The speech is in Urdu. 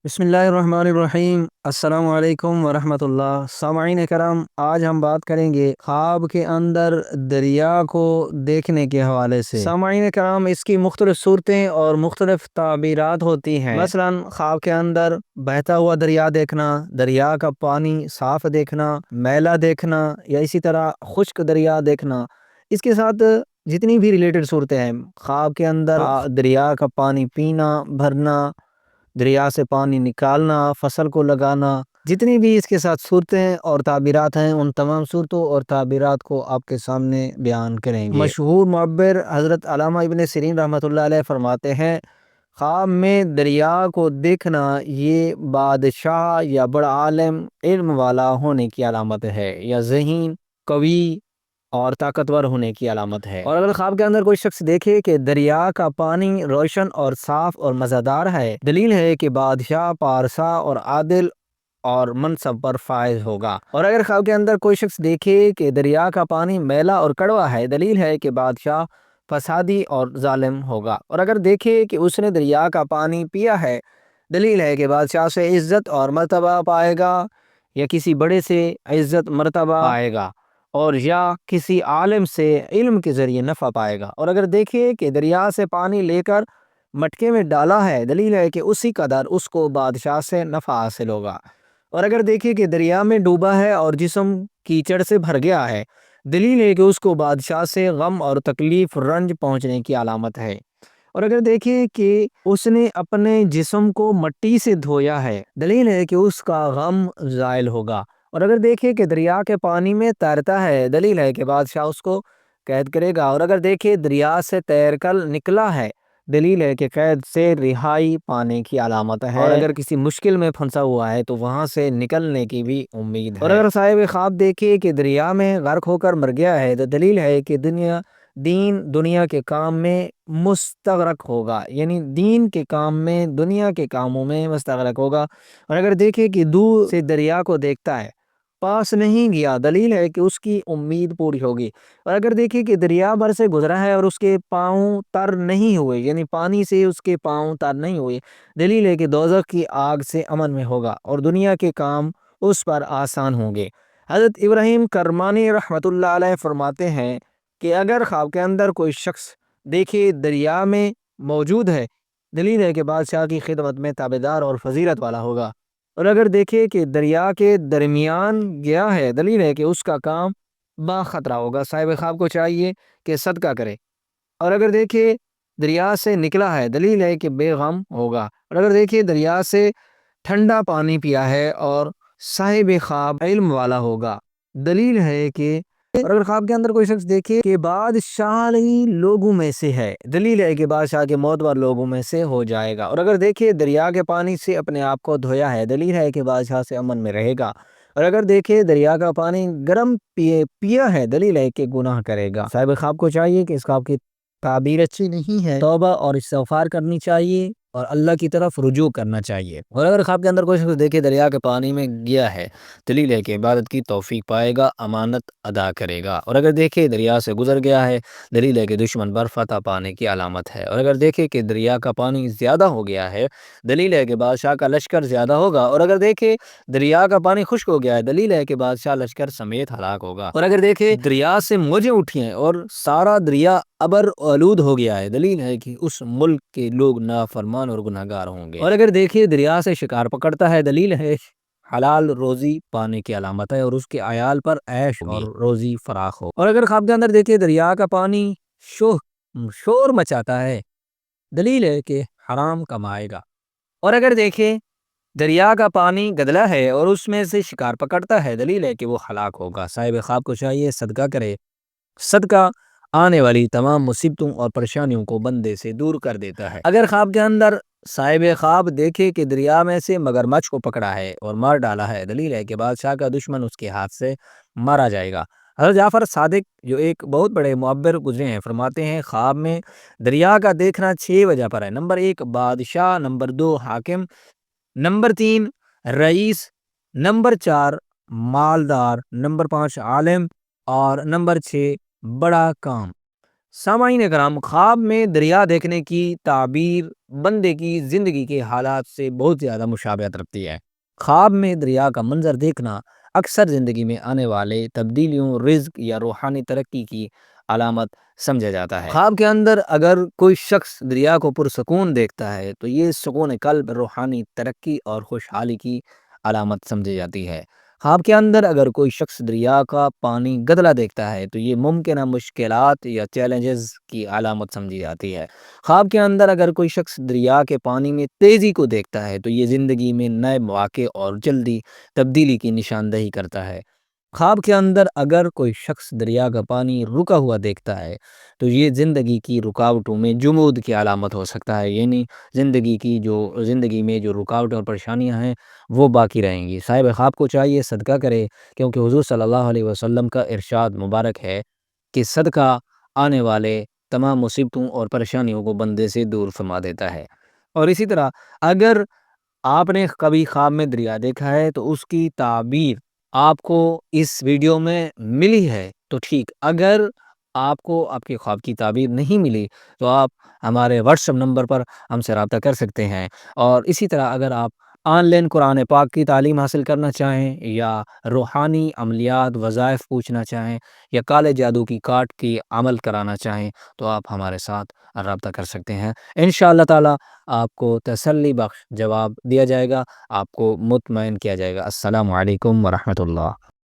بسم اللہ الرحمن الرحیم۔ السلام علیکم ورحمۃ اللہ۔ سامعین کرام، آج ہم بات کریں گے خواب کے اندر دریا کو دیکھنے کے حوالے سے۔ سامعین کرام، اس کی مختلف صورتیں اور مختلف تعبیرات ہوتی ہیں۔ مثلا خواب کے اندر بہتا ہوا دریا دیکھنا، دریا کا پانی صاف دیکھنا، میلا دیکھنا، یا اسی طرح خشک دریا دیکھنا۔ اس کے ساتھ جتنی بھی ریلیٹڈ صورتیں ہیں، خواب کے اندر دریا کا پانی پینا، بھرنا، دریا سے پانی نکالنا، فصل کو لگانا، جتنی بھی اس کے ساتھ صورتیں اور تعبیرات ہیں، ان تمام صورتوں اور تعبیرات کو آپ کے سامنے بیان کریں گے۔ مشہور معبر حضرت علامہ ابن سیرین رحمۃ اللہ علیہ فرماتے ہیں، خواب میں دریا کو دیکھنا یہ بادشاہ یا بڑا عالم علم والا ہونے کی علامت ہے، یا ذہین، قوی اور طاقتور ہونے کی علامت ہے۔ اور اگر خواب کے اندر کوئی شخص دیکھے کہ دریا کا پانی روشن اور صاف اور مزیدار ہے، دلیل ہے کہ بادشاہ پارسا اور عادل اور منصب پر فائز ہوگا۔ اور اگر خواب کے اندر کوئی شخص دیکھے کہ دریا کا پانی میلا اور کڑوا ہے، دلیل ہے کہ بادشاہ فسادی اور ظالم ہوگا۔ اور اگر دیکھے کہ اس نے دریا کا پانی پیا ہے، دلیل ہے کہ بادشاہ سے عزت اور مرتبہ پائے گا، یا کسی بڑے سے عزت مرتبہ پائے گا، اور یا کسی عالم سے علم کے ذریعے نفع پائے گا۔ اور اگر دیکھے کہ دریا سے پانی لے کر مٹکے میں ڈالا ہے، دلیل ہے کہ اسی قدر اس کو بادشاہ سے نفع حاصل ہوگا۔ اور اگر دیکھے کہ دریا میں ڈوبا ہے اور جسم کیچڑ سے بھر گیا ہے، دلیل ہے کہ اس کو بادشاہ سے غم اور تکلیف رنج پہنچنے کی علامت ہے۔ اور اگر دیکھے کہ اس نے اپنے جسم کو مٹی سے دھویا ہے، دلیل ہے کہ اس کا غم زائل ہوگا۔ اور اگر دیکھے کہ دریا کے پانی میں تیرتا ہے، دلیل ہے کہ بادشاہ اس کو قید کرے گا۔ اور اگر دیکھے دریا سے تیر کر نکلا ہے، دلیل ہے کہ قید سے رہائی پانے کی علامت ہے۔ اور اگر کسی مشکل میں پھنسا ہوا ہے تو وہاں سے نکلنے کی بھی امید ہے۔ اور اگر صاحب خواب دیکھے کہ دریا میں غرق ہو کر مر گیا ہے، تو دلیل ہے کہ دنیا کے کام میں مستغرق ہوگا، یعنی دین کے کام میں، دنیا کے کاموں میں مستغرق ہوگا۔ اور اگر دیکھے کہ دور سے دریا کو دیکھتا ہے، پاس نہیں گیا، دلیل ہے کہ اس کی امید پوری ہوگی۔ اور اگر دیکھے کہ دریا بھر سے گزرا ہے اور اس کے پاؤں تر نہیں ہوئے، یعنی پانی سے اس کے پاؤں تر نہیں ہوئے، دلیل ہے کہ دوزخ کی آگ سے امن میں ہوگا اور دنیا کے کام اس پر آسان ہوں گے۔ حضرت ابراہیم کرمانی رحمۃ اللہ علیہ فرماتے ہیں کہ اگر خواب کے اندر کوئی شخص دیکھے دریا میں موجود ہے، دلیل ہے کہ بادشاہ کی خدمت میں تابعدار اور فضیلت والا ہوگا۔ اور اگر دیکھے کہ دریا کے درمیان گیا ہے، دلیل ہے کہ اس کا کام با خطرہ ہوگا۔ صاحب خواب کو چاہیے کہ صدقہ کرے۔ اور اگر دیکھے دریا سے نکلا ہے، دلیل ہے کہ بے غم ہوگا۔ اور اگر دیکھے دریا سے ٹھنڈا پانی پیا ہے اور صاحب خواب علم والا ہوگا، دلیل ہے کہ اور اگر خواب کے اندر کوئی شخص دیکھے کہ بادشاہی لوگوں میں سے ہے، دلیل ہے کہ بادشاہ کے معتبر لوگوں میں سے ہو جائے گا۔ اور اگر دیکھے دریا کے پانی سے اپنے آپ کو دھویا ہے، دلیل ہے کہ بادشاہ سے امن میں رہے گا۔ اور اگر دیکھے دریا کا پانی گرم پیا ہے، دلیل ہے کہ گناہ کرے گا۔ صاحب خواب کو چاہیے کہ اس خواب کی تعبیر اچھی نہیں ہے، توبہ اور استغفار کرنی چاہیے اور اللہ کی طرف رجوع کرنا چاہیے۔ اور اگر خواب کے اندر کوئی شخص دیکھے دریا کے پانی میں گیا ہے، دلیل ہے کہ عبادت کی توفیق پائے گا، امانت ادا کرے گا۔ اور اگر دیکھے دریا سے گزر گیا ہے، دلیل ہے کہ دشمن پر فتح پانے کی علامت ہے۔ اور اگر دیکھے کہ دریا کا پانی زیادہ ہو گیا ہے، دلیل ہے کہ بادشاہ کا لشکر زیادہ ہوگا۔ اور اگر دیکھے دریا کا پانی خشک ہو گیا ہے، دلیل ہے کہ بادشاہ لشکر سمیت ہلاک ہوگا۔ اور اگر دیکھے دریا سے موجیں اٹھی ہیں اور سارا دریا ابر آلود ہو گیا ہے، دلیل ہے کہ اس ملک کے لوگ نافرمان اور گناہگار ہوں گے۔ اور اگر دیکھیے دریا سے شکار پکڑتا ہے، دلیل ہے حلال روزی پانے کی علامت ہے اور اس کے عیال پر عیش اور روزی فراخ ہو۔ اور اگر خواب کے اندر دیکھیے دریا کا پانی شور مچاتا ہے، دلیل ہے کہ حرام کمائے گا۔ اور اگر دیکھیں دریا کا پانی گدلا ہے اور اس میں سے شکار پکڑتا ہے، دلیل ہے کہ وہ ہلاک ہوگا۔ صاحب خواب کو چاہیے صدقہ کرے۔ صدقہ آنے والی تمام مصیبتوں اور پریشانیوں کو بندے سے دور کر دیتا ہے۔ اگر خواب کے اندر صاحب خواب دیکھے کہ دریا میں سے مگرمچھ کو پکڑا ہے اور مار ڈالا ہے، دلیل ہے کہ بادشاہ کا دشمن اس کے ہاتھ سے مارا جائے گا۔ حضرت جعفر صادق جو ایک بہت بڑے معبر گزرے ہیں، فرماتے ہیں خواب میں دریا کا دیکھنا 6 وجہ پر ہے۔ نمبر 1 بادشاہ، نمبر 2 حاکم، نمبر 3 رئیس، نمبر 4 مالدار، نمبر 5 عالم، اور نمبر 6 بڑا کام۔ سامعین کرام، خواب میں دریا دیکھنے کی تعبیر بندے کی زندگی کے حالات سے بہت زیادہ مشابہت رکھتی ہے۔ خواب میں دریا کا منظر دیکھنا اکثر زندگی میں آنے والے تبدیلیوں، رزق یا روحانی ترقی کی علامت سمجھا جاتا ہے۔ خواب کے اندر اگر کوئی شخص دریا کو پرسکون دیکھتا ہے تو یہ سکون قلب، روحانی ترقی اور خوشحالی کی علامت سمجھی جاتی ہے۔ خواب کے اندر اگر کوئی شخص دریا کا پانی گدلا دیکھتا ہے تو یہ ممکنہ مشکلات یا چیلنجز کی علامت سمجھی جاتی ہے۔ خواب کے اندر اگر کوئی شخص دریا کے پانی میں تیزی کو دیکھتا ہے تو یہ زندگی میں نئے مواقع اور جلدی تبدیلی کی نشاندہی کرتا ہے۔ خواب کے اندر اگر کوئی شخص دریا کا پانی رکا ہوا دیکھتا ہے تو یہ زندگی کی رکاوٹوں میں جمود کی علامت ہو سکتا ہے، یعنی زندگی میں جو رکاوٹیں اور پریشانیاں ہیں وہ باقی رہیں گی۔ صاحب خواب کو چاہیے صدقہ کرے، کیونکہ حضور صلی اللہ علیہ وسلم کا ارشاد مبارک ہے کہ صدقہ آنے والے تمام مصیبتوں اور پریشانیوں کو بندے سے دور فرما دیتا ہے۔ اور اسی طرح اگر آپ نے کبھی خواب میں دریا دیکھا ہے تو اس کی تعبیر آپ کو اس ویڈیو میں ملی ہے تو ٹھیک، اگر آپ کو آپ کے خواب کی تعبیر نہیں ملی تو آپ ہمارے واٹس ایپ نمبر پر ہم سے رابطہ کر سکتے ہیں۔ اور اسی طرح اگر آپ آن لائن قرآن پاک کی تعلیم حاصل کرنا چاہیں یا روحانی عملیات وظائف پوچھنا چاہیں یا کالے جادو کی کارٹ کی عمل کرانا چاہیں تو آپ ہمارے ساتھ رابطہ کر سکتے ہیں۔ انشاءاللہ تعالی آپ کو تسلی بخش جواب دیا جائے گا، آپ کو مطمئن کیا جائے گا۔ السلام علیکم ورحمۃ اللہ۔